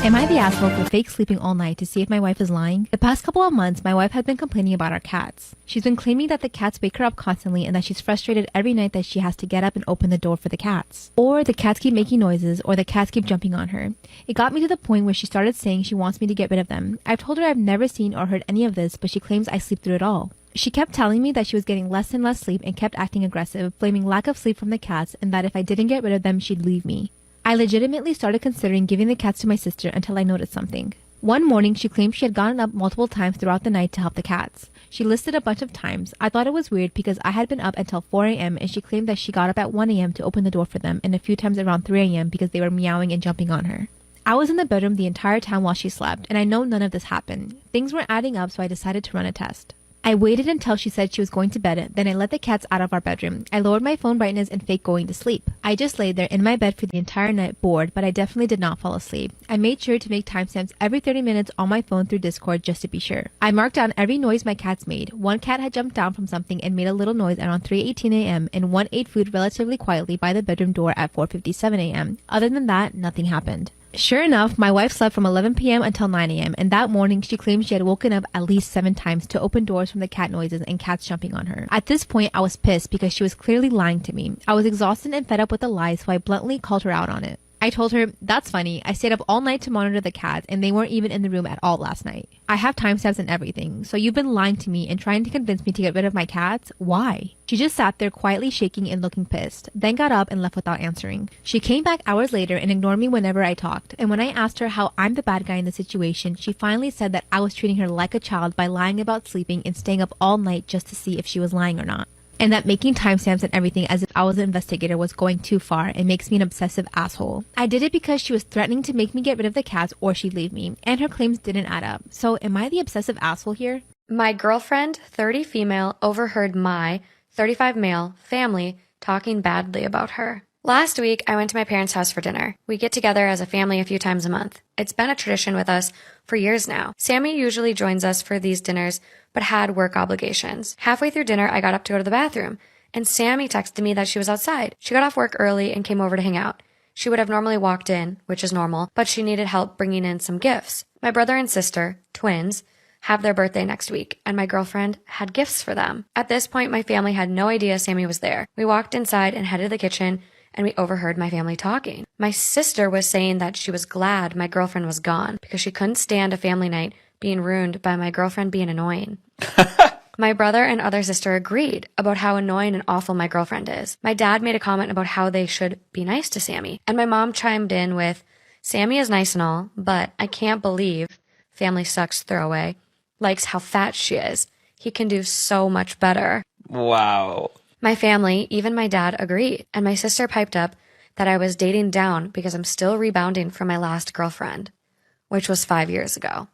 Am I the asshole for fake sleeping all night to see if my wife is lying? The past couple of months, my wife has been complaining about our cats. She's been claiming that the cats wake her up constantly and that she's frustrated every night that she has to get up and open the door for the cats. Or the cats keep making noises, or the cats keep jumping on her. It got me to the point where she started saying she wants me to get rid of them. I've told her I've never seen or heard any of this, but she claims I sleep through it all. She kept telling me that she was getting less and less sleep and kept acting aggressive, blaming lack of sleep from the cats and that if I didn't get rid of them, she'd leave me. I legitimately started considering giving the cats to my sister until I noticed something. One morning, she claimed she had gotten up multiple times throughout the night to help the cats. She listed a bunch of times. I thought it was weird because I had been up until 4 a.m. and she claimed that she got up at 1 a.m. to open the door for them and a few times around 3 a.m. because they were meowing and jumping on her. I was in the bedroom the entire time while she slept, and I know none of this happened. Things weren't adding up, so I decided to run a test. I waited until she said she was going to bed, then I let the cats out of our bedroom. I lowered my phone brightness and faked going to sleep. I just laid there in my bed for the entire night bored, but I definitely did not fall asleep. I made sure to make timestamps every 30 minutes on my phone through Discord just to be sure. I marked down every noise my cats made. One cat had jumped down from something and made a little noise around 3:18 a.m. and one ate food relatively quietly by the bedroom door at 4:57 a.m. Other than that, nothing happened. Sure enough, my wife slept from 11 p.m. until 9 a.m. and that morning she claimed she had woken up at least 7 times to open doors from the cat noises and cats jumping on her. At this point, I was pissed because she was clearly lying to me. I was exhausted and fed up with the lies, so I bluntly called her out on it. I told her, "That's funny. I stayed up all night to monitor the cats and they weren't even in the room at all last night. I have timestamps and everything. So you've been lying to me and trying to convince me to get rid of my cats? Why?" She just sat there quietly shaking and looking pissed, then got up and left without answering. She came back hours later and ignored me whenever I talked. And when I asked her how I'm the bad guy in the situation, she finally said that I was treating her like a child by lying about sleeping and staying up all night just to see if she was lying or not. And that making timestamps and everything as if I was an investigator was going too far and makes me an obsessive asshole. I did it because she was threatening to make me get rid of the cats or she'd leave me, and her claims didn't add up. So am I the obsessive asshole here? My girlfriend, 30 female, overheard my 35 male family talking badly about her. Last week, I went to my parents' house for dinner. We get together as a family a few times a month. It's been a tradition with us for years now. Sammy usually joins us for these dinners, but had work obligations. Halfway through dinner, I got up to go to the bathroom, and Sammy texted me that she was outside. She got off work early and came over to hang out. She would have normally walked in, which is normal, but she needed help bringing in some gifts. My brother and sister, twins, have their birthday next week, and my girlfriend had gifts for them. At this point, my family had no idea Sammy was there. We walked inside and headed to the kitchen, and we overheard my family talking. My sister was saying that she was glad my girlfriend was gone because she couldn't stand a family night being ruined by my girlfriend being annoying. My brother and other sister agreed about how annoying and awful my girlfriend is. My dad made a comment about how they should be nice to Sammy, and my mom chimed in with, "Sammy is nice and all, but I can't believe family sucks throwaway likes how fat she is. He can do so much better." Wow. My family, even my dad, agreed, and my sister piped up that I was dating down because I'm still rebounding from my last girlfriend, which was 5 years ago.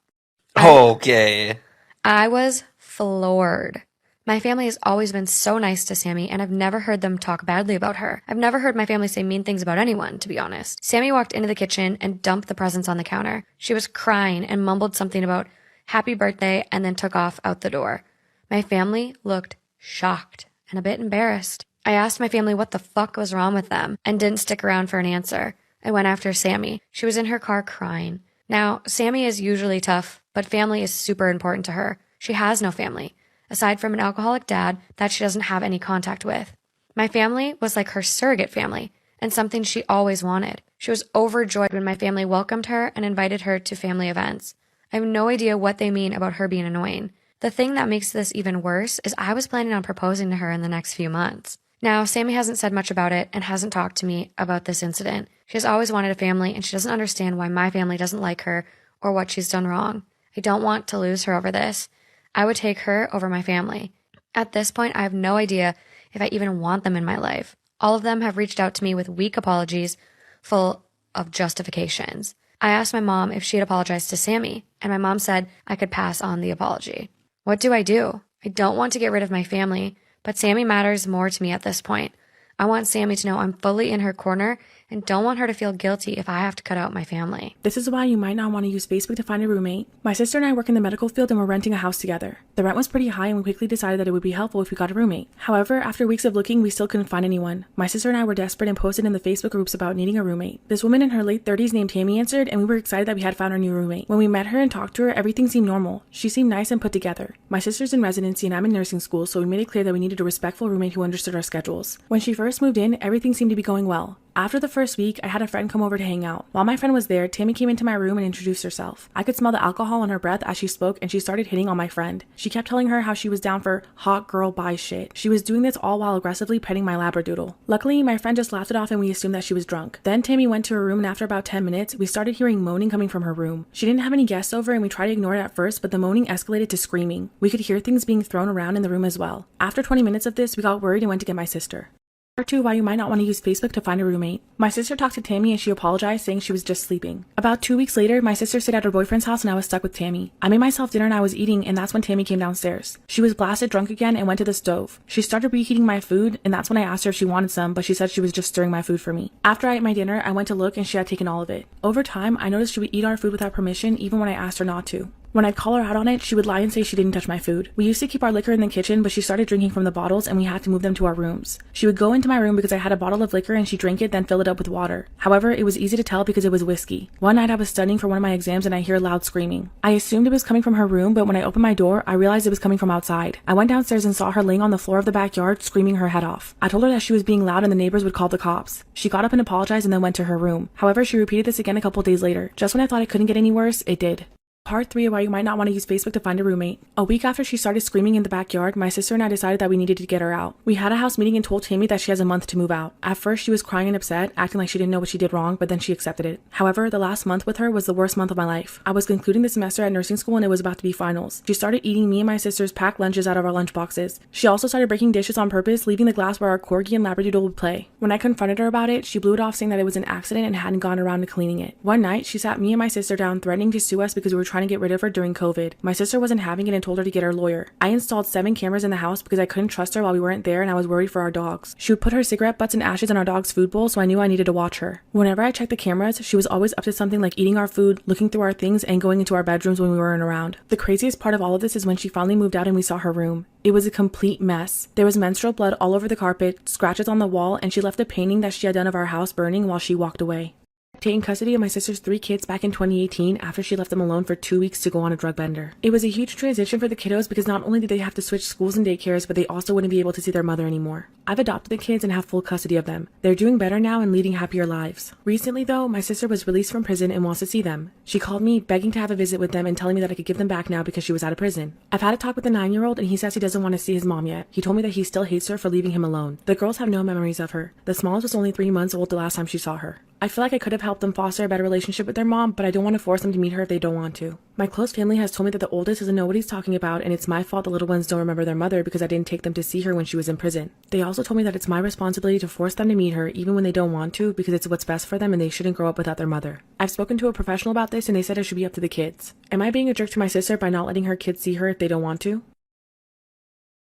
Okay. I was floored. My family has always been so nice to Sammy, and I've never heard them talk badly about her. I've never heard my family say mean things about anyone, to be honest. Sammy walked into the kitchen and dumped the presents on the counter. She was crying and mumbled something about happy birthday and then took off out the door. My family looked shocked and a bit embarrassed. I asked my family what the fuck was wrong with them and didn't stick around for an answer. I went after Sammy. She was in her car crying. Now, Sammy is usually tough, but family is super important to her. She has no family, aside from an alcoholic dad that she doesn't have any contact with. My family was like her surrogate family and something she always wanted. She was overjoyed when my family welcomed her and invited her to family events. I have no idea what they mean about her being annoying. The thing that makes this even worse is I was planning on proposing to her in the next few months. Now, Sammy hasn't said much about it and hasn't talked to me about this incident. She has always wanted a family, and she doesn't understand why my family doesn't like her or what she's done wrong. I don't want to lose her over this. I would take her over my family. At this point, I have no idea if I even want them in my life. All of them have reached out to me with weak apologies full of justifications. I asked my mom if she had apologized to Sammy, and my mom said I could pass on the apology. What do? I don't want to get rid of my family, but Sammy matters more to me at this point. I want Sammy to know I'm fully in her corner and don't want her to feel guilty if I have to cut out my family. This is why you might not want to use Facebook to find a roommate. My sister and I work in the medical field and we're renting a house together. The rent was pretty high and we quickly decided that it would be helpful if we got a roommate. However, after weeks of looking, we still couldn't find anyone. My sister and I were desperate and posted in the Facebook groups about needing a roommate. This woman in her late 30s named Tammy answered, and we were excited that we had found our new roommate. When we met her and talked to her, everything seemed normal. She seemed nice and put together. My sister's in residency and I'm in nursing school, so we made it clear that we needed a respectful roommate who understood our schedules. When she first moved in, everything seemed to be going well. After the first week, I had a friend come over to hang out. While my friend was there, Tammy came into my room and introduced herself. I could smell the alcohol on her breath as she spoke, and she started hitting on my friend. She kept telling her how she was down for hot girl bye shit. She was doing this all while aggressively petting my labradoodle. Luckily, my friend just laughed it off and we assumed that she was drunk. Then Tammy went to her room, and after about 10 minutes, we started hearing moaning coming from her room. She didn't have any guests over and we tried to ignore it at first, but the moaning escalated to screaming. We could hear things being thrown around in the room as well. After 20 minutes of this, we got worried and went to get my sister. Part 2, why you might not want to use Facebook to find a roommate. My sister talked to Tammy and she apologized, saying she was just sleeping. About 2 weeks later, my sister stayed at her boyfriend's house and I was stuck with Tammy. I made myself dinner and I was eating, and that's when Tammy came downstairs. She was blasted drunk again and went to the stove. She started reheating my food, and that's when I asked her if she wanted some, but she said she was just stirring my food for me. After I ate my dinner, I went to look and she had taken all of it. Over time, I noticed she would eat our food without permission, even when I asked her not to. When I'd call her out on it, she would lie and say she didn't touch my food. We used to keep our liquor in the kitchen, but she started drinking from the bottles and we had to move them to our rooms. She would go into my room because I had a bottle of liquor and she drank it, then fill it up with water. However, it was easy to tell because it was whiskey. One night I was studying for one of my exams and I hear loud screaming. I assumed it was coming from her room, but when I opened my door, I realized it was coming from outside. I went downstairs and saw her laying on the floor of the backyard, screaming her head off. I told her that she was being loud and the neighbors would call the cops. She got up and apologized and then went to her room. However, she repeated this again a couple days later. Just when I thought it couldn't get any worse, it did. Part 3 of why you might not want to use Facebook to find a roommate. A week after she started screaming in the backyard, my sister and I decided that we needed to get her out. We had a house meeting and told Tammy that she has a month to move out. At first, she was crying and upset, acting like she didn't know what she did wrong, but then she accepted it. However, the last month with her was the worst month of my life. I was concluding the semester at nursing school and it was about to be finals. She started eating me and my sister's packed lunches out of our lunch boxes. She also started breaking dishes on purpose, leaving the glass where our corgi and labradoodle would play. When I confronted her about it, she blew it off, saying that it was an accident and hadn't gone around to cleaning it. One night, she sat me and my sister down, threatening to sue us because we were trying to get rid of her during COVID. My sister wasn't having it and told her to get her lawyer. I installed 7 cameras in the house because I couldn't trust her while we weren't there and I was worried for our dogs. She would put her cigarette butts and ashes in our dog's food bowl, so I knew I needed to watch her. Whenever I checked the cameras, she was always up to something like eating our food, looking through our things, and going into our bedrooms when we weren't around. The craziest part of all of this is when she finally moved out and we saw her room. It was a complete mess. There was menstrual blood all over the carpet, scratches on the wall, and she left a painting that she had done of our house burning while she walked away. Taking custody of my sister's 3 kids back in 2018 after she left them alone for 2 weeks to go on a drug bender. It was a huge transition for the kiddos because not only did they have to switch schools and daycares, but they also wouldn't be able to see their mother anymore. I've adopted the kids and have full custody of them. They're doing better now and leading happier lives. Recently though, my sister was released from prison and wants to see them. She called me begging to have a visit with them and telling me that I could give them back now because she was out of prison. I've had a talk with the 9-year-old and he says he doesn't want to see his mom yet. He told me that he still hates her for leaving him alone. The girls have no memories of her. The smallest was only 3 months old the last time she saw her. I feel like I could have helped them foster a better relationship with their mom, but I don't want to force them to meet her if they don't want to. My close family has told me that the oldest doesn't know what he's talking about, and it's my fault the little ones don't remember their mother because I didn't take them to see her when she was in prison. They also told me that it's my responsibility to force them to meet her even when they don't want to because it's what's best for them and they shouldn't grow up without their mother. I've spoken to a professional about this and they said it should be up to the kids. Am I being a jerk to my sister by not letting her kids see her if they don't want to?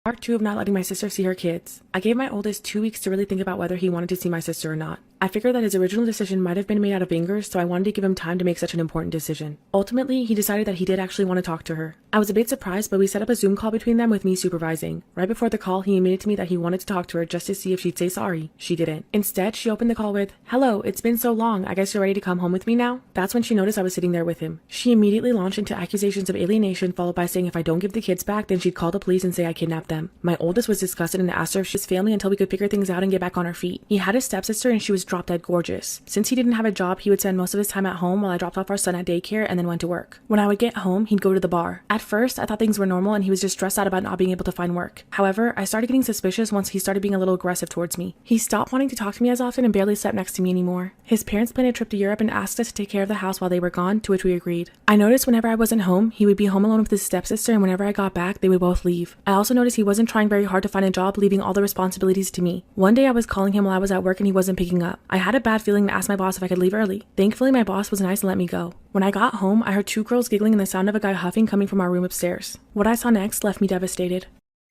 Part 2 of not letting my sister see her kids. I gave my oldest 2 weeks to really think about whether he wanted to see my sister or not. I figured that his original decision might have been made out of anger, so I wanted to give him time to make such an important decision. Ultimately, he decided that he did actually want to talk to her. I was a bit surprised, but we set up a Zoom call between them with me supervising. Right before the call, he admitted to me that he wanted to talk to her just to see if she'd say sorry. She didn't. Instead, she opened the call with, "Hello, it's been so long. I guess you're ready to come home with me now?" That's when she noticed I was sitting there with him. She immediately launched into accusations of alienation, followed by saying if I don't give the kids back, then she'd call the police and say I kidnapped them. My oldest was disgusted and asked her if she was family until we could figure things out and get back on our feet. He had a stepsister and she was drop dead gorgeous. Since he didn't have a job, he would spend most of his time at home while I dropped off our son at daycare and then went to work. When I would get home, he'd go to the bar. At first, I thought things were normal and he was just stressed out about not being able to find work. However, I started getting suspicious once he started being a little aggressive towards me. He stopped wanting to talk to me as often and barely slept next to me anymore. His parents planned a trip to Europe and asked us to take care of the house while they were gone, to which we agreed. I noticed whenever I wasn't home, he would be home alone with his stepsister, and whenever I got back, they would both leave. I also noticed he wasn't trying very hard to find a job, leaving all the responsibilities to me. One day I was calling him while I was at work and he wasn't picking up. I had a bad feeling and asked my boss if I could leave early. Thankfully, my boss was nice and let me go. When I got home, I heard 2 girls giggling and the sound of a guy huffing coming from our room upstairs. What I saw next left me devastated.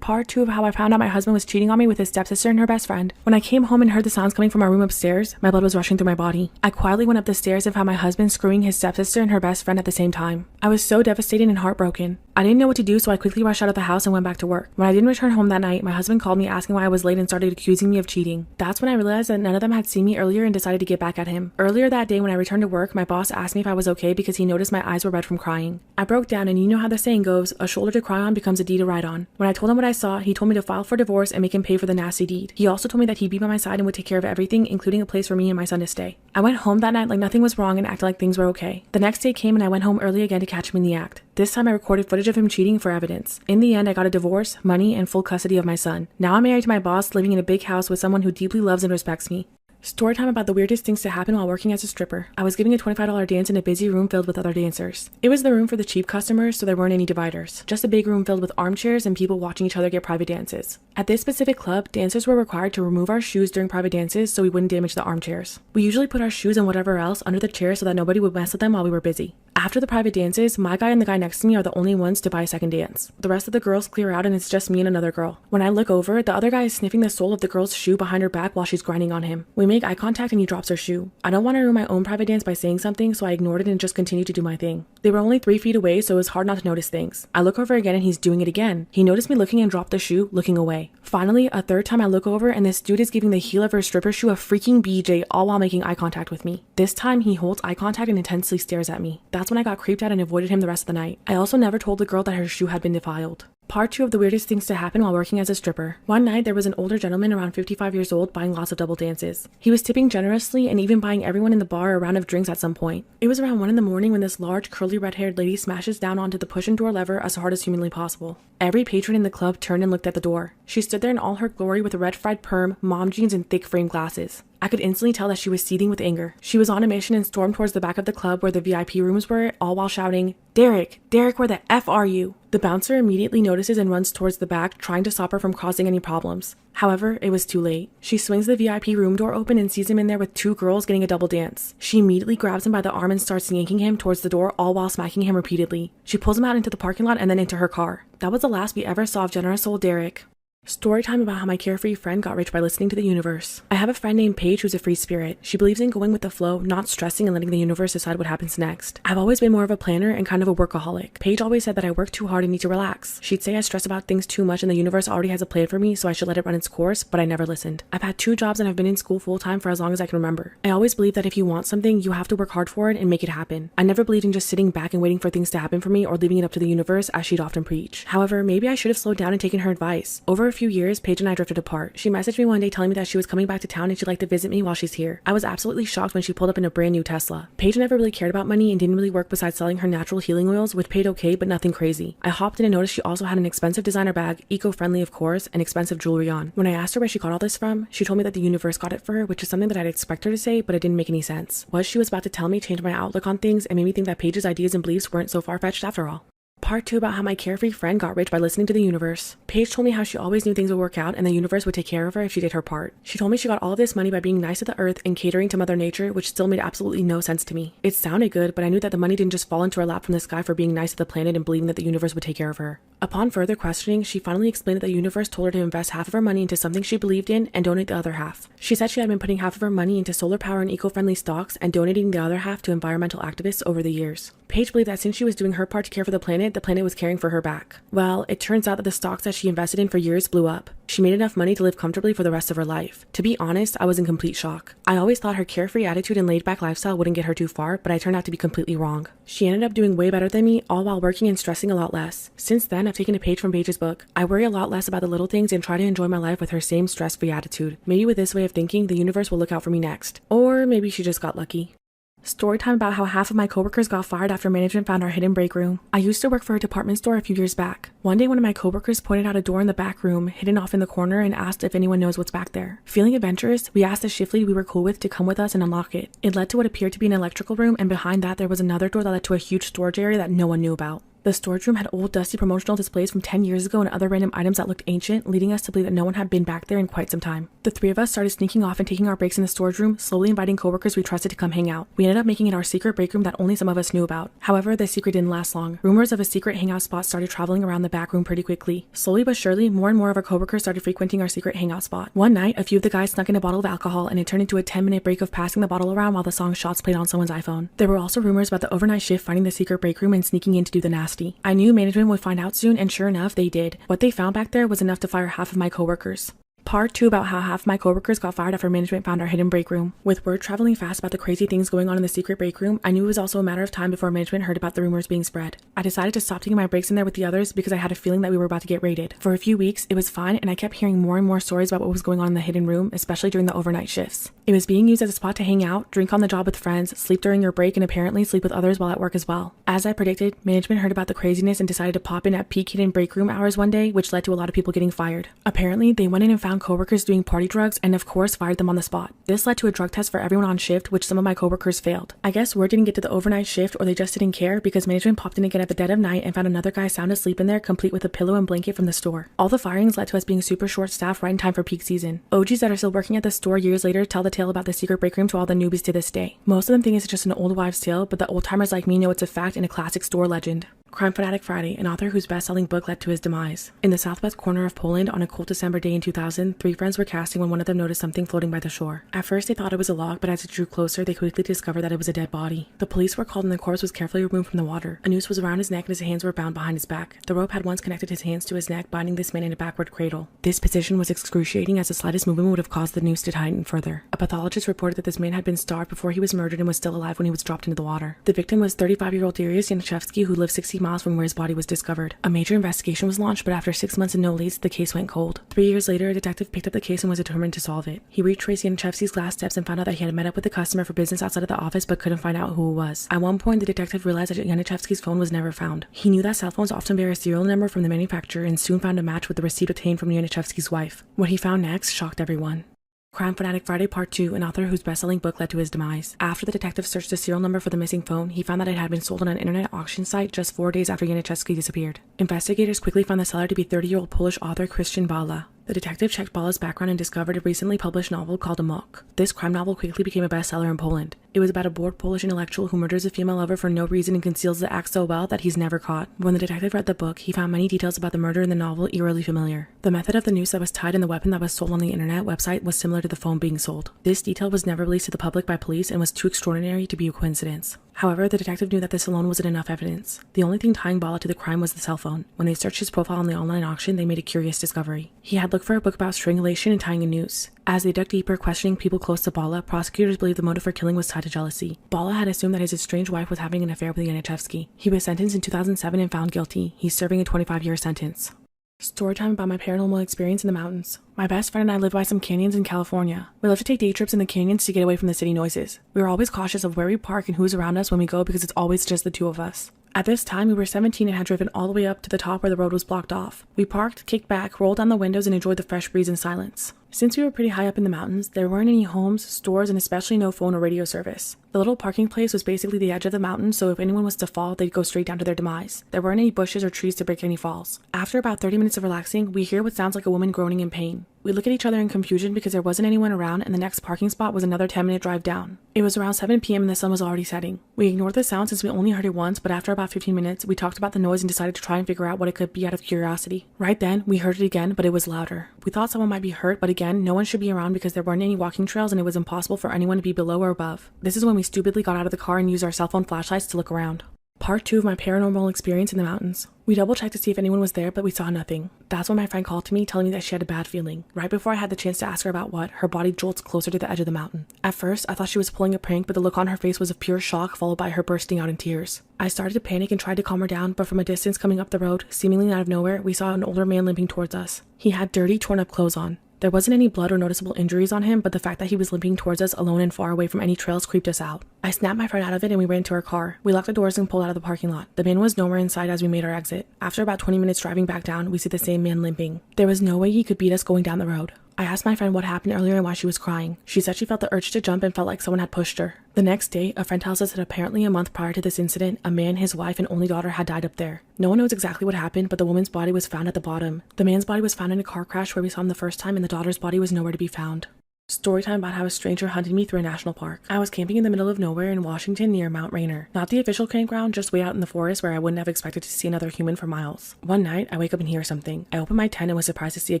Part 2 of how I found out my husband was cheating on me with his stepsister and her best friend. When I came home and heard the sounds coming from our room upstairs, my blood was rushing through my body. I quietly went up the stairs and found my husband screwing his stepsister and her best friend at the same time. I was so devastated and heartbroken. I didn't know what to do, so I quickly rushed out of the house and went back to work. When I didn't return home that night, my husband called me asking why I was late and started accusing me of cheating. That's when I realized that none of them had seen me earlier and decided to get back at him. Earlier that day when I returned to work, my boss asked me if I was okay because he noticed my eyes were red from crying. I broke down, and you know how the saying goes, a shoulder to cry on becomes a deed to ride on. When I told him what I saw, he told me to file for divorce and make him pay for the nasty deed. He also told me that he'd be by my side and would take care of everything, including a place for me and my son to stay. I went home that night like nothing was wrong and acted like things were okay. The next day came and I went home early again to catch him in the act. This time I recorded footage of him cheating for evidence. In the end, I got a divorce, money, and full custody of my son. Now I'm married to my boss, living in a big house with someone who deeply loves and respects me. Story time about the weirdest things to happen while working as a stripper. I was giving a $25 dance in a busy room filled with other dancers. It was the room for the cheap customers, so there weren't any dividers. Just a big room filled with armchairs and people watching each other get private dances. At this specific club, dancers were required to remove our shoes during private dances so we wouldn't damage the armchairs. We usually put our shoes and whatever else under the chair so that nobody would mess with them while we were busy. After the private dances, my guy and the guy next to me are the only ones to buy a second dance. The rest of the girls clear out and it's just me and another girl. When I look over, the other guy is sniffing the sole of the girl's shoe behind her back while she's grinding on him. We make eye contact and he drops her shoe. I don't want to ruin my own private dance by saying something, so I ignored it and just continued to do my thing. They were only 3 feet away, so it was hard not to notice things. I look over again and he's doing it again. He noticed me looking and dropped the shoe, looking away. Finally, a third time I look over and this dude is giving the heel of her stripper shoe a freaking BJ, all while making eye contact with me. This time he holds eye contact and intensely stares at me. That's when I got creeped out and avoided him the rest of the night. I also never told the girl that her shoe had been defiled. Part 2 of the weirdest things to happen while working as a stripper. One night, there was an older gentleman around 55 years old buying lots of double dances. He was tipping generously and even buying everyone in the bar a round of drinks at some point. It was around 1 in the morning when this large, curly, red-haired lady smashes down onto the push and door lever as hard as humanly possible. Every patron in the club turned and looked at the door. She stood there in all her glory with a red fried perm, mom jeans, and thick framed glasses. I could instantly tell that she was seething with anger. She was on a mission and stormed towards the back of the club where the VIP rooms were, all while shouting, "Derek! Derek, where the F are you?" The bouncer immediately notices and runs towards the back, trying to stop her from causing any problems. However, it was too late. She swings the VIP room door open and sees him in there with 2 girls getting a double dance. She immediately grabs him by the arm and starts yanking him towards the door, all while smacking him repeatedly. She pulls him out into the parking lot and then into her car. That was the last we ever saw of generous old Derek. Story time about how my carefree friend got rich by listening to the universe. I have a friend named Paige who's a free spirit. She believes in going with the flow, not stressing and letting the universe decide what happens next. I've always been more of a planner and kind of a workaholic. Paige always said that I work too hard and need to relax. She'd say I stress about things too much and the universe already has a plan for me, so I should let it run its course, but I never listened. I've had 2 jobs and I've been in school full time for as long as I can remember. I always believe that if you want something, you have to work hard for it and make it happen. I never believed in just sitting back and waiting for things to happen for me or leaving it up to the universe, as she'd often preach. However, maybe I should have slowed down and taken her advice. Over a few years, Paige and I drifted apart. She messaged me one day telling me that she was coming back to town and she'd like to visit me while she's here. I was absolutely shocked when she pulled up in a brand new Tesla. Paige never really cared about money and didn't really work besides selling her natural healing oils, which paid okay but nothing crazy. I hopped in and noticed she also had an expensive designer bag, eco-friendly of course, and expensive jewelry on. When I asked her where she got all this from, she told me that the universe got it for her, which is something that I'd expect her to say, but it didn't make any sense. What she was about to tell me changed my outlook on things and made me think that Paige's ideas and beliefs weren't so far-fetched after all. Part 2 about how my carefree friend got rich by listening to the universe. Paige told me how she always knew things would work out and the universe would take care of her if she did her part. She told me she got all of this money by being nice to the earth and catering to Mother Nature, which still made absolutely no sense to me. It sounded good, but I knew that the money didn't just fall into her lap from the sky for being nice to the planet and believing that the universe would take care of her. Upon further questioning, she finally explained that the universe told her to invest half of her money into something she believed in and donate the other half. She said she had been putting half of her money into solar power and eco-friendly stocks and donating the other half to environmental activists over the years. Paige believed that since she was doing her part to care for the planet was caring for her back. Well, it turns out that the stocks that she invested in for years blew up. She made enough money to live comfortably for the rest of her life. To be honest, I was in complete shock. I always thought her carefree attitude and laid-back lifestyle wouldn't get her too far, but I turned out to be completely wrong. She ended up doing way better than me, all while working and stressing a lot less. Since then, I've taken a page from Paige's book. I worry a lot less about the little things and try to enjoy my life with her same stress-free attitude. Maybe with this way of thinking, the universe will look out for me next. Or maybe she just got lucky. Story time about how half of my coworkers got fired after management found our hidden break room. I used to work for a department store a few years back. One day, one of my coworkers pointed out a door in the back room, hidden off in the corner, and asked if anyone knows what's back there. Feeling adventurous, we asked the shift lead we were cool with to come with us and unlock it. It led to what appeared to be an electrical room, and behind that there was another door that led to a huge storage area that no one knew about. The storage room had old dusty promotional displays from 10 years ago and other random items that looked ancient, leading us to believe that no one had been back there in quite some time. The three of us started sneaking off and taking our breaks in the storage room, slowly inviting coworkers we trusted to come hang out. We ended up making it our secret break room that only some of us knew about. However, the secret didn't last long. Rumors of a secret hangout spot started traveling around the back room pretty quickly. Slowly but surely, more and more of our coworkers started frequenting our secret hangout spot. One night, a few of the guys snuck in a bottle of alcohol and it turned into a 10-minute break of passing the bottle around while the song Shots played on someone's iPhone. There were also rumors about the overnight shift finding the secret break room and sneaking in to do the nasty. I knew management would find out soon, and sure enough, they did. What they found back there was enough to fire half of my coworkers. Part 2 about how half my coworkers got fired after management found our hidden break room. With word traveling fast about the crazy things going on in the secret break room, I knew it was also a matter of time before management heard about the rumors being spread. I decided to stop taking my breaks in there with the others because I had a feeling that we were about to get raided. For a few weeks, it was fine, and I kept hearing more and more stories about what was going on in the hidden room, especially during the overnight shifts. It was being used as a spot to hang out, drink on the job with friends, sleep during your break, and apparently sleep with others while at work as well. As I predicted, management heard about the craziness and decided to pop in at peak hidden break room hours one day, which led to a lot of people getting fired. Apparently, they went in and found coworkers doing party drugs and of course fired them on the spot. This led to a drug test for everyone on shift, which some of my coworkers failed. I guess word didn't get to the overnight shift, or they just didn't care, because management popped in again at the dead of night and found another guy sound asleep in there, complete with a pillow and blanket from the store. All the firings led to us being super short staffed right in time for peak season. OGs that are still working at the store years later tell the tale about the secret break room to all the newbies to this day. Most of them think it's just an old wives' tale, but the old timers like me know it's a fact and a classic store legend. Crime Fanatic Friday, an author whose best-selling book led to his demise. In the southwest corner of Poland, on a cold December day in 2000, three friends were casting when one of them noticed something floating by the shore. At first, they thought it was a log, but as it drew closer, they quickly discovered that it was a dead body. The police were called and the corpse was carefully removed from the water. A noose was around his neck and his hands were bound behind his back. The rope had once connected his hands to his neck, binding this man in a backward cradle. This position was excruciating, as the slightest movement would have caused the noose to tighten further. A pathologist reported that this man had been starved before he was murdered and was still alive when he was dropped into the water. The victim was 35-year-old Darius Yaniszewski, who lived 60 miles from where his body was discovered. A major investigation was launched, but after 6 months and no leads, the case went cold. 3 years later, a detective picked up the case and was determined to solve it. He retraced Yaniszewski's last steps and found out that he had met up with a customer for business outside of the office but couldn't find out who it was. At one point, the detective realized that Yaniszewski's phone was never found. He knew that cell phones often bear a serial number from the manufacturer and soon found a match with the receipt obtained from Yaniszewski's wife. What he found next shocked everyone. Crime Fanatic Friday Part 2, an author whose best-selling book led to his demise. After the detective searched the serial number for the missing phone, he found that it had been sold on an internet auction site just 4 days after Yaniszewski disappeared. Investigators quickly found the seller to be 30-year-old Polish author Christian Bala. The detective checked Bala's background and discovered a recently published novel called Amok. This crime novel quickly became a bestseller in Poland. It was about a bored Polish intellectual who murders a female lover for no reason and conceals the act so well that he's never caught. When the detective read the book, he found many details about the murder in the novel eerily familiar. The method of the noose that was tied and the weapon that was sold on the internet website was similar to the phone being sold. This detail was never released to the public by police and was too extraordinary to be a coincidence. However, the detective knew that this alone wasn't enough evidence. The only thing tying Bala to the crime was the cell phone. When they searched his profile on the online auction, they made a curious discovery. He had looked for a book about strangulation and tying a noose. As they dug deeper, questioning people close to Bala, prosecutors believed the motive for killing was tied to jealousy. Bala had assumed that his estranged wife was having an affair with Yaniszewski. He was sentenced in 2007 and found guilty. He's serving a 25-year sentence. Storytime about my paranormal experience in the mountains. My best friend and I live by some canyons in California. We love to take day trips in the canyons to get away from the city noises. We are always cautious of where we park and who's around us when we go because it's always just the two of us. At this time, we were 17 and had driven all the way up to the top where the road was blocked off. We parked, kicked back, rolled down the windows, and enjoyed the fresh breeze in silence. Since we were pretty high up in the mountains, there weren't any homes, stores, and especially no phone or radio service. The little parking place was basically the edge of the mountain, so if anyone was to fall, they'd go straight down to their demise. There weren't any bushes or trees to break any falls. After about 30 minutes of relaxing, we hear what sounds like a woman groaning in pain. We look at each other in confusion because there wasn't anyone around and the next parking spot was another 10-minute drive down. It was around 7 p.m. and the sun was already setting. We ignored the sound since we only heard it once, but after about 15 minutes, we talked about the noise and decided to try and figure out what it could be out of curiosity. Right then, we heard it again, but it was louder. We thought someone might be hurt, but again, no one should be around because there weren't any walking trails and it was impossible for anyone to be below or above. This is when we stupidly got out of the car and used our cell phone flashlights to look around. Part 2 of my paranormal experience in the mountains. We double-checked to see if anyone was there, but we saw nothing. That's when my friend called to me, telling me that she had a bad feeling. Right before I had the chance to ask her about what, her body jolts closer to the edge of the mountain. At first, I thought she was pulling a prank, but the look on her face was of pure shock, followed by her bursting out in tears. I started to panic and tried to calm her down, but from a distance coming up the road, seemingly out of nowhere, we saw an older man limping towards us. He had dirty, torn-up clothes on. There wasn't any blood or noticeable injuries on him, but the fact that he was limping towards us alone and far away from any trails creeped us out. I snapped my friend out of it and we ran to our car. We locked the doors and pulled out of the parking lot. The man was nowhere in sight as we made our exit. After about 20 minutes driving back down, we see the same man limping. There was no way he could beat us going down the road. I asked my friend what happened earlier and why she was crying. She said she felt the urge to jump and felt like someone had pushed her. The next day, a friend tells us that apparently a month prior to this incident, a man, his wife, and only daughter had died up there. No one knows exactly what happened, but the woman's body was found at the bottom. The man's body was found in a car crash where we saw him the first time, and the daughter's body was nowhere to be found. Storytime about how a stranger hunted me through a national park. I was camping in the middle of nowhere in Washington near Mount Rainier. Not the official campground, just way out in the forest where I wouldn't have expected to see another human for miles. One night, I wake up and hear something. I open my tent and was surprised to see a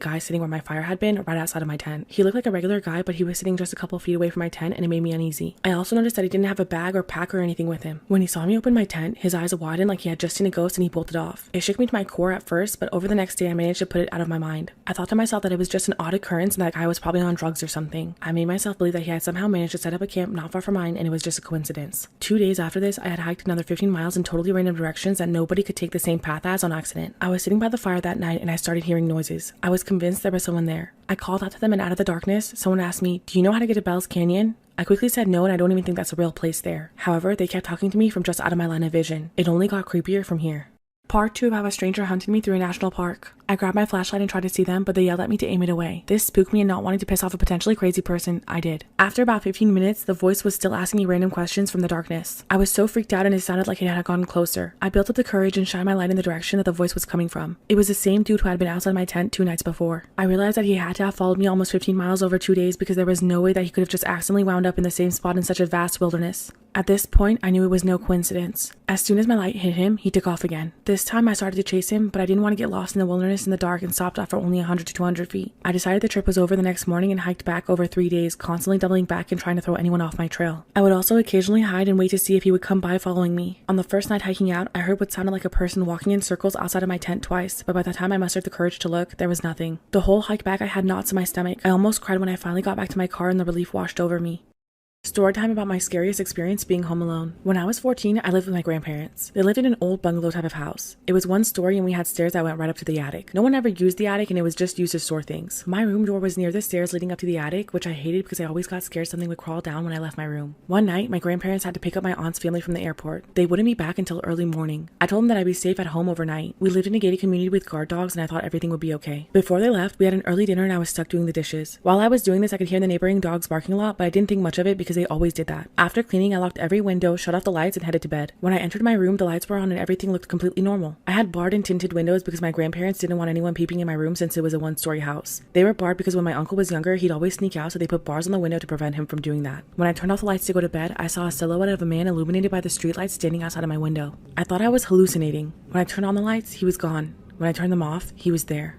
guy sitting where my fire had been, right outside of my tent. He looked like a regular guy, but he was sitting just a couple feet away from my tent, and it made me uneasy. I also noticed that he didn't have a bag or pack or anything with him. When he saw me open my tent, his eyes widened like he had just seen a ghost and he bolted off. It shook me to my core at first, but over the next day I managed to put it out of my mind. I thought to myself that it was just an odd occurrence and that guy was probably on drugs or something. I made myself believe that he had somehow managed to set up a camp not far from mine and it was just a coincidence. 2 days after this, I had hiked another 15 miles in totally random directions that nobody could take the same path as on accident. I was sitting by the fire that night and I started hearing noises. I was convinced there was someone there. I called out to them and out of the darkness, someone asked me, "Do you know how to get to Bell's Canyon?" I quickly said no and I don't even think that's a real place there. However, they kept talking to me from just out of my line of vision. It only got creepier from here. Part 2 of how a stranger hunted me through a national park. I grabbed my flashlight and tried to see them, but they yelled at me to aim it away. This spooked me, and not wanting to piss off a potentially crazy person, I did. After about 15 minutes, the voice was still asking me random questions from the darkness. I was so freaked out and it sounded like it had gotten closer. I built up the courage and shined my light in the direction that the voice was coming from. It was the same dude who had been outside my tent 2 nights before. I realized that he had to have followed me almost 15 miles over 2 days because there was no way that he could have just accidentally wound up in the same spot in such a vast wilderness. At this point, I knew it was no coincidence. As soon as my light hit him, he took off again. This time I started to chase him, but I didn't want to get lost in the wilderness in the dark and stopped after only 100 to 200 feet. I decided the trip was over the next morning and hiked back over 3 days, constantly doubling back and trying to throw anyone off my trail. I would also occasionally hide and wait to see if he would come by following me. On the first night hiking out, I heard what sounded like a person walking in circles outside of my tent twice, but by the time I mustered the courage to look, there was nothing. The whole hike back I had knots in my stomach. I almost cried when I finally got back to my car and the relief washed over me. Story time about my scariest experience being home alone. When I was 14, I lived with my grandparents. They lived in an old bungalow type of house. It was one story and we had stairs that went right up to the attic. No one ever used the attic and it was just used to store things. My room door was near the stairs leading up to the attic, which I hated because I always got scared something would crawl down when I left my room. One night, my grandparents had to pick up my aunt's family from the airport. They wouldn't be back until early morning. I told them that I'd be safe at home overnight. We lived in a gated community with guard dogs and I thought everything would be okay. Before they left, we had an early dinner and I was stuck doing the dishes. While I was doing this, I could hear the neighboring dogs barking a lot, but I didn't think much of it because they always did that. After cleaning, I locked every window, shut off the lights, and headed to bed. When I entered my room, the lights were on and everything looked completely normal. I had barred and tinted windows because my grandparents didn't want anyone peeping in my room since it was a one-story house. They were barred because when my uncle was younger, he'd always sneak out, so they put bars on the window to prevent him from doing that. When I turned off the lights to go to bed, I saw a silhouette of a man illuminated by the streetlights standing outside of my window. I thought I was hallucinating. When I turned on the lights, he was gone. When I turned them off, he was there.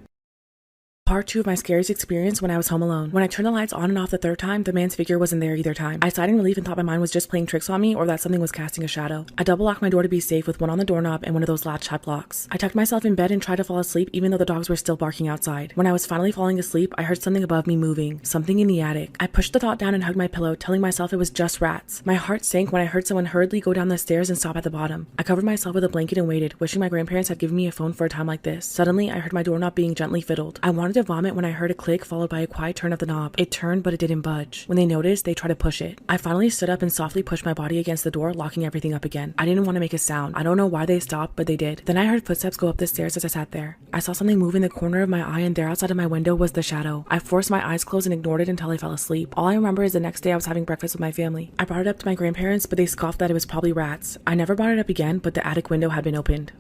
Part 2 of my scariest experience when I was home alone. When I turned the lights on and off the third time, the man's figure wasn't there either time. I sighed in relief and thought my mind was just playing tricks on me or that something was casting a shadow. I double locked my door to be safe with one on the doorknob and one of those latch-type locks. I tucked myself in bed and tried to fall asleep even though the dogs were still barking outside. When I was finally falling asleep, I heard something above me moving, something in the attic. I pushed the thought down and hugged my pillow, telling myself it was just rats. My heart sank when I heard someone hurriedly go down the stairs and stop at the bottom. I covered myself with a blanket and waited, wishing my grandparents had given me a phone for a time like this. Suddenly, I heard my doorknob being gently fiddled. I wanted to vomit when I heard a click followed by a quiet turn of the knob. It turned, but it didn't budge. When they noticed, they tried to push it. I finally stood up and softly pushed my body against the door, locking everything up again. I didn't want to make a sound. I don't know why they stopped, but they did. Then I heard footsteps go up the stairs as I sat there. I saw something move in the corner of my eye, and there outside of my window was the shadow. I forced my eyes closed and ignored it until I fell asleep. All I remember is the next day I was having breakfast with my family. I brought it up to my grandparents, but they scoffed that it was probably rats. I never brought it up again, but the attic window had been opened.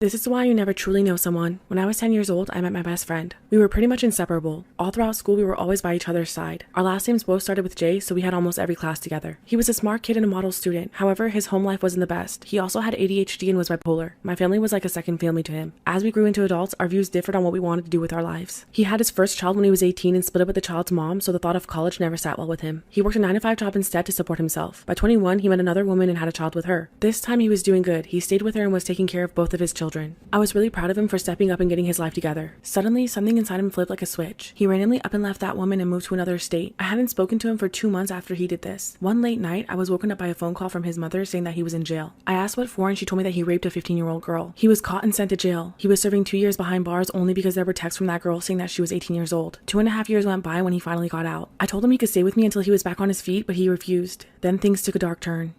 This is why you never truly know someone. When I was 10 years old, I met my best friend. We were pretty much inseparable. All throughout school, we were always by each other's side. Our last names both started with J, so we had almost every class together. He was a smart kid and a model student. However, his home life wasn't the best. He also had ADHD and was bipolar. My family was like a second family to him. As we grew into adults, our views differed on what we wanted to do with our lives. He had his first child when he was 18 and split up with the child's mom, so the thought of college never sat well with him. He worked a 9-to-5 job instead to support himself. By 21, he met another woman and had a child with her. This time he was doing good. He stayed with her and was taking care of both of his children. I was really proud of him for stepping up and getting his life together. Suddenly, something inside him flipped like a switch. He randomly up and left that woman and moved to another state. I hadn't spoken to him for 2 months after he did this. One late night, I was woken up by a phone call from his mother saying that he was in jail. I asked what for and she told me that he raped a 15-year-old girl. He was caught and sent to jail. He was serving 2 years behind bars only because there were texts from that girl saying that she was 18 years old. 2.5 years went by when he finally got out. I told him he could stay with me until he was back on his feet, but he refused. Then things took a dark turn.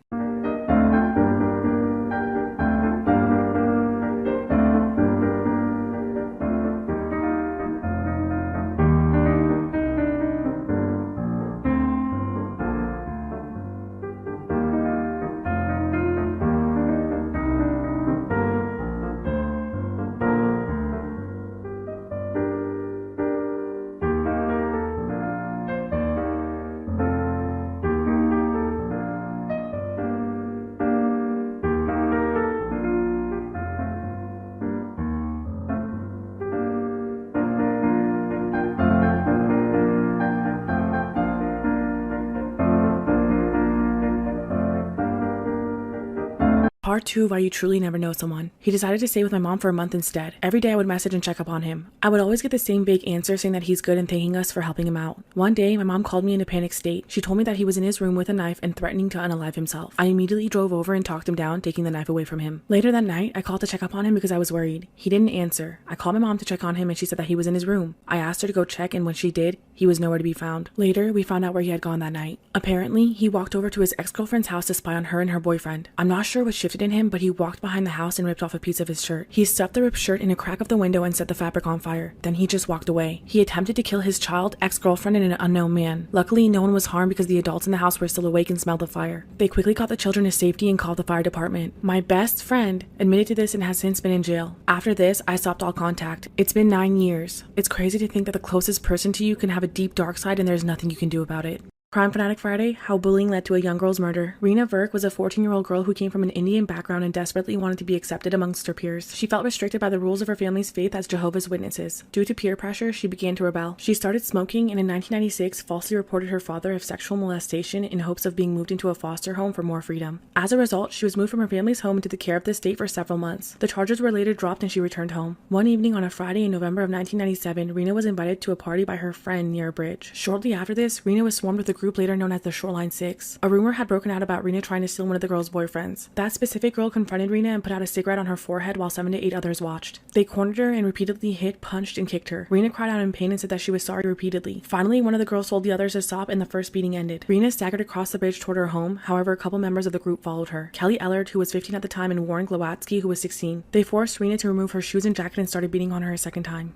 Part 2 of Why You Truly Never Know Someone. He decided to stay with my mom for a month instead. Every day I would message and check up on him. I would always get the same vague answer saying that he's good and thanking us for helping him out. One day, my mom called me in a panicked state. She told me that he was in his room with a knife and threatening to unalive himself. I immediately drove over and talked him down, taking the knife away from him. Later that night, I called to check up on him because I was worried. He didn't answer. I called my mom to check on him and she said that he was in his room. I asked her to go check and when she did, he was nowhere to be found. Later, we found out where he had gone that night. Apparently, he walked over to his ex-girlfriend's house to spy on her and her boyfriend. I'm not sure what shifted in him, but he walked behind the house and ripped off a piece of his shirt. He stuffed the ripped shirt in a crack of the window and set the fabric on fire. Then he just walked away. He attempted to kill his child, ex-girlfriend, and an unknown man. Luckily, no one was harmed because the adults in the house were still awake and smelled the fire. They quickly got the children to safety and called the fire department. My best friend admitted to this and has since been in jail. After this, I stopped all contact. It's been 9 years. It's crazy to think that the closest person to you can have a deep dark side and there's nothing you can do about it. Crime Fanatic Friday, how bullying led to a young girl's murder. Rena Verk was a 14-year-old girl who came from an Indian background and desperately wanted to be accepted amongst her peers. She felt restricted by the rules of her family's faith as Jehovah's Witnesses. Due to peer pressure, she began to rebel. She started smoking and in 1996 falsely reported her father of sexual molestation in hopes of being moved into a foster home for more freedom. As a result, she was moved from her family's home into the care of the state for several months. The charges were later dropped and she returned home. One evening on a Friday in November of 1997, Rena was invited to a party by her friend near a bridge. Shortly after this, Rena was swarmed with a group later known as the Shoreline Six. A rumor had broken out about Rena trying to steal one of the girl's boyfriends. That specific girl confronted Rena and put out a cigarette on her forehead while 7 to 8 others watched. They cornered her and repeatedly hit, punched, and kicked her. Rena cried out in pain and said that she was sorry repeatedly. Finally, one of the girls told the others to stop and the first beating ended. Rena staggered across the bridge toward her home. However, a couple members of the group followed her. Kelly Ellard, who was 15 at the time, and Warren Glowatsky, who was 16. They forced Rena to remove her shoes and jacket and started beating on her a second time.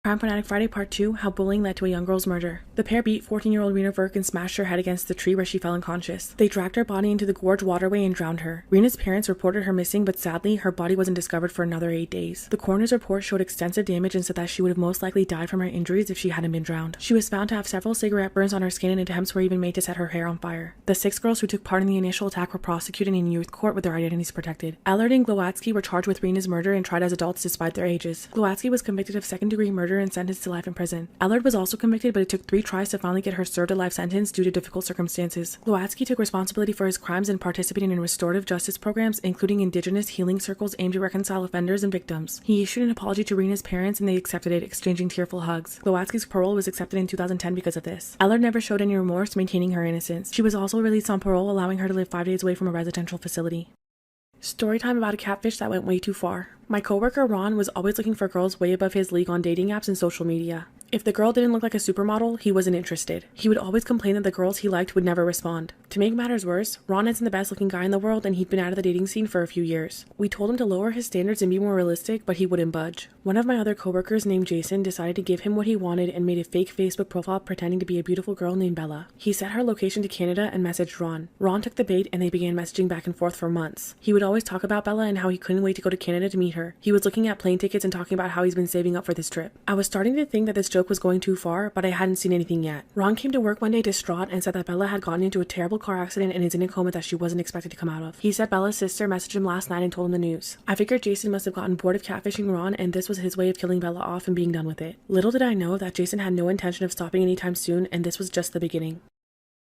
Crime Fanatic Friday Part 2, how bullying led to a young girl's murder. The pair beat 14-year-old Rena Verk and smashed her head against the tree where she fell unconscious. They dragged her body into the gorge waterway and drowned her. Rena's parents reported her missing, but sadly, her body wasn't discovered for another 8 days. The coroner's report showed extensive damage and said that she would have most likely died from her injuries if she hadn't been drowned. She was found to have several cigarette burns on her skin and attempts were even made to set her hair on fire. The 6 girls who took part in the initial attack were prosecuted in youth court with their identities protected. Ellard and Glowatsky were charged with Rena's murder and tried as adults despite their ages. Glowatsky was convicted of second-degree murder and sentenced to life in prison. Ellard was also convicted, but it took 3 tries to finally get her served a life sentence due to difficult circumstances. Glowatsky took responsibility for his crimes and participated in restorative justice programs, including indigenous healing circles aimed to reconcile offenders and victims. He issued an apology to Rena's parents and they accepted it, exchanging tearful hugs. Glowatsky's parole was accepted in 2010 because of this. Ellard never showed any remorse, maintaining her innocence. She was also released on parole, allowing her to live 5 days away from a residential facility. Storytime about a catfish that went way too far. My coworker Ron was always looking for girls way above his league on dating apps and social media. If the girl didn't look like a supermodel, he wasn't interested. He would always complain that the girls he liked would never respond. To make matters worse, Ron isn't the best looking guy in the world and he'd been out of the dating scene for a few years. We told him to lower his standards and be more realistic, but he wouldn't budge. One of my other coworkers named Jason decided to give him what he wanted and made a fake Facebook profile pretending to be a beautiful girl named Bella. He set her location to Canada and messaged Ron. Ron took the bait and they began messaging back and forth for months. He would always talk about Bella and how he couldn't wait to go to Canada to meet her. He was looking at plane tickets and talking about how he's been saving up for this trip. I was starting to think that this joke was going too far, but I hadn't seen anything yet. Ron came to work one day distraught and said that Bella had gotten into a terrible car accident and is in a coma that she wasn't expected to come out of. He said Bella's sister messaged him last night and told him the news. I figured Jason must have gotten bored of catfishing Ron and this was his way of killing Bella off and being done with it. Little did I know that Jason had no intention of stopping anytime soon and this was just the beginning.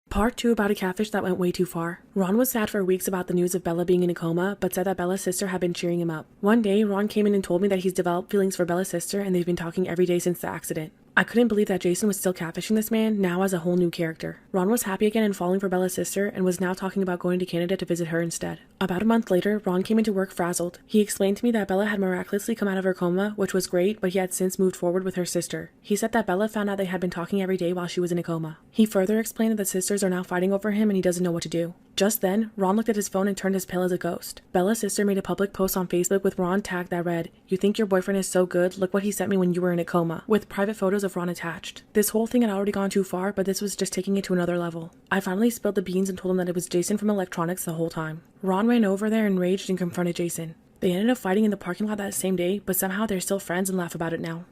Part 2 about a catfish that went way too far. Ron was sad for weeks about the news of Bella being in a coma, but said that Bella's sister had been cheering him up. One day, Ron came in and told me that he's developed feelings for Bella's sister and they've been talking every day since the accident. I couldn't believe that Jason was still catfishing this man, now as a whole new character. Ron was happy again and falling for Bella's sister and was now talking about going to Canada to visit her instead. About a month later, Ron came into work frazzled. He explained to me that Bella had miraculously come out of her coma, which was great, but he had since moved forward with her sister. He said that Bella found out they had been talking every day while she was in a coma. He further explained that the sisters are now fighting over him and he doesn't know what to do. Just then, Ron looked at his phone and turned as pale as a ghost. Bella's sister made a public post on Facebook with Ron tagged that read, "You think your boyfriend is so good? Look what he sent me when you were in a coma," with private photos of Ron attached. This whole thing had already gone too far, but this was just taking it to another level. I finally spilled the beans and told him that it was Jason from electronics the whole time. Ron ran over there enraged and confronted Jason. They ended up fighting in the parking lot that same day, but somehow they're still friends and laugh about it now.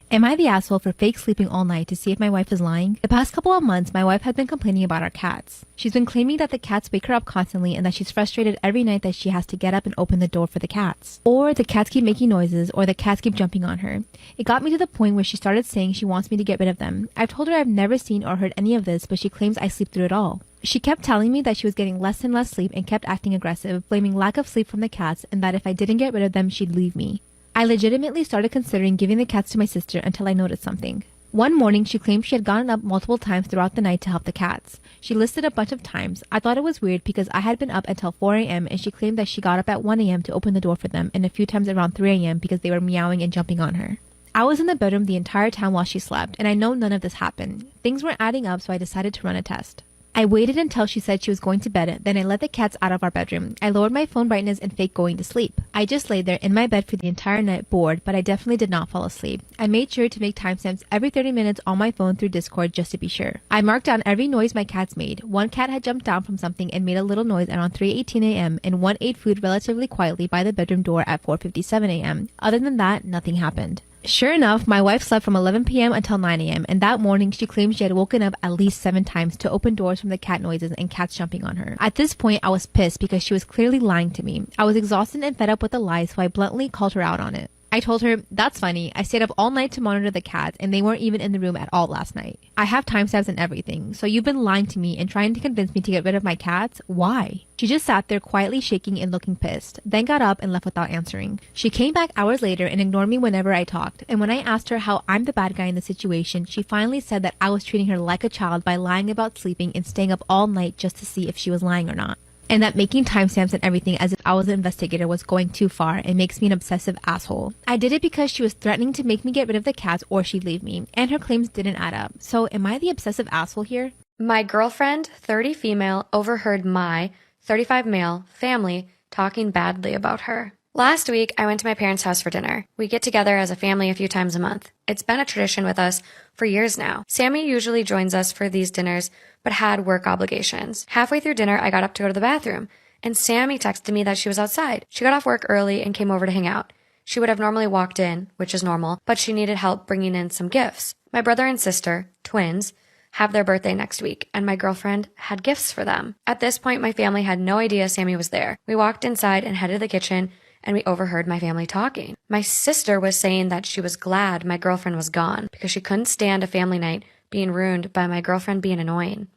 Am I the asshole for fake sleeping all night to see if my wife is lying? The past couple of months, my wife has been complaining about our cats. She's been claiming that the cats wake her up constantly and that she's frustrated every night that she has to get up and open the door for the cats. Or the cats keep making noises, or the cats keep jumping on her. It got me to the point where she started saying she wants me to get rid of them. I've told her I've never seen or heard any of this, but she claims I sleep through it all. She kept telling me that she was getting less and less sleep and kept acting aggressive, blaming lack of sleep from the cats and that if I didn't get rid of them, she'd leave me. I legitimately started considering giving the cats to my sister until I noticed something. One morning, she claimed she had gotten up multiple times throughout the night to help the cats. She listed a bunch of times. I thought it was weird because I had been up until 4 a.m. and she claimed that she got up at 1 a.m. to open the door for them and a few times around 3 a.m. because they were meowing and jumping on her. I was in the bedroom the entire time while she slept, and I know none of this happened. Things weren't adding up, so I decided to run a test. I waited until she said she was going to bed, then I let the cats out of our bedroom. I lowered my phone brightness and faked going to sleep. I just laid there in my bed for the entire night bored, but I definitely did not fall asleep. I made sure to make timestamps every 30 minutes on my phone through Discord just to be sure. I marked down every noise my cats made. One cat had jumped down from something and made a little noise around 3:18 a.m. and one ate food relatively quietly by the bedroom door at 4:57 a.m. Other than that, nothing happened. Sure enough, my wife slept from 11 p.m. until 9 a.m. and that morning she claimed she had woken up at least 7 times to open doors from the cat noises and cats jumping on her. At this point, I was pissed because she was clearly lying to me. I was exhausted and fed up with the lies, so I bluntly called her out on it. I told her, that's funny. I stayed up all night to monitor the cats and they weren't even in the room at all last night. I have timestamps and everything, so you've been lying to me and trying to convince me to get rid of my cats? Why? She just sat there quietly shaking and looking pissed, then got up and left without answering. She came back hours later and ignored me whenever I talked, and when I asked her how I'm the bad guy in the situation, she finally said that I was treating her like a child by lying about sleeping and staying up all night just to see if she was lying or not. And that making timestamps and everything as if I was an investigator was going too far and makes me an obsessive asshole. I did it because she was threatening to make me get rid of the cats or she'd leave me, and her claims didn't add up. So am I the obsessive asshole here? My girlfriend, 30 female, overheard my 35 male family talking badly about her. Last week, I went to my parents' house for dinner. We get together as a family a few times a month. It's been a tradition with us for years now. Sammy usually joins us for these dinners, but had work obligations. Halfway through dinner, I got up to go to the bathroom, and Sammy texted me that she was outside. She got off work early and came over to hang out. She would have normally walked in, which is normal, but she needed help bringing in some gifts. My brother and sister, twins, have their birthday next week, and my girlfriend had gifts for them. At this point, my family had no idea Sammy was there. We walked inside and headed to the kitchen, and we overheard my family talking. My sister was saying that she was glad my girlfriend was gone because she couldn't stand a family night being ruined by my girlfriend being annoying.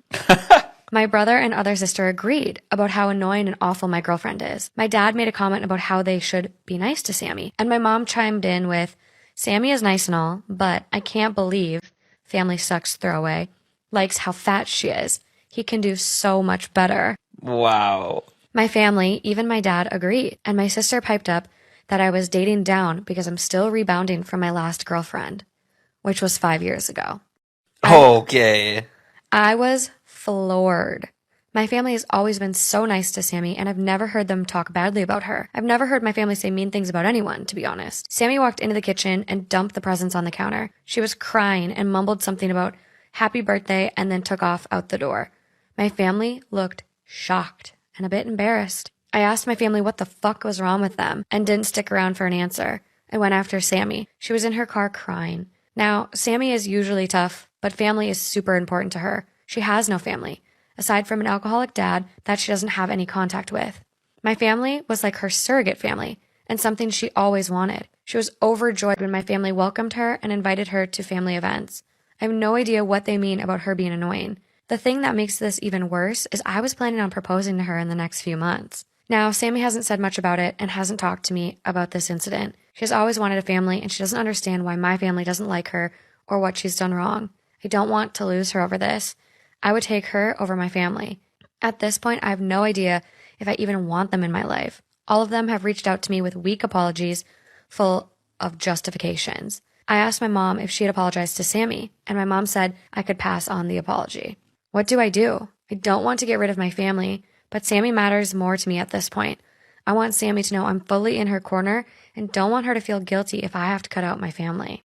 My brother and other sister agreed about how annoying and awful my girlfriend is. My dad made a comment about how they should be nice to Sammy, and my mom chimed in with, Sammy is nice and all, but I can't believe family sucks throwaway likes how fat she is. He can do so much better. Wow. My family, even my dad, agreed, and my sister piped up that I was dating down because I'm still rebounding from my last girlfriend, which was 5 years ago. Okay. I was floored. My family has always been so nice to Sammy, and I've never heard them talk badly about her. I've never heard my family say mean things about anyone, to be honest. Sammy walked into the kitchen and dumped the presents on the counter. She was crying and mumbled something about happy birthday and then took off out the door. My family looked shocked and a bit embarrassed. I asked my family what the fuck was wrong with them and didn't stick around for an answer. I went after Sammy. She was in her car crying. Now, Sammy is usually tough, but family is super important to her. She has no family, aside from an alcoholic dad that she doesn't have any contact with. My family was like her surrogate family and something she always wanted. She was overjoyed when my family welcomed her and invited her to family events. I have no idea what they mean about her being annoying. The thing that makes this even worse is I was planning on proposing to her in the next few months. Now, Sammy hasn't said much about it and hasn't talked to me about this incident. She has always wanted a family, and she doesn't understand why my family doesn't like her or what she's done wrong. I don't want to lose her over this. I would take her over my family. At this point, I have no idea if I even want them in my life. All of them have reached out to me with weak apologies full of justifications. I asked my mom if she had apologized to Sammy, and my mom said I could pass on the apology. What do? I don't want to get rid of my family, but Sammy matters more to me at this point. I want Sammy to know I'm fully in her corner and don't want her to feel guilty if I have to cut out my family.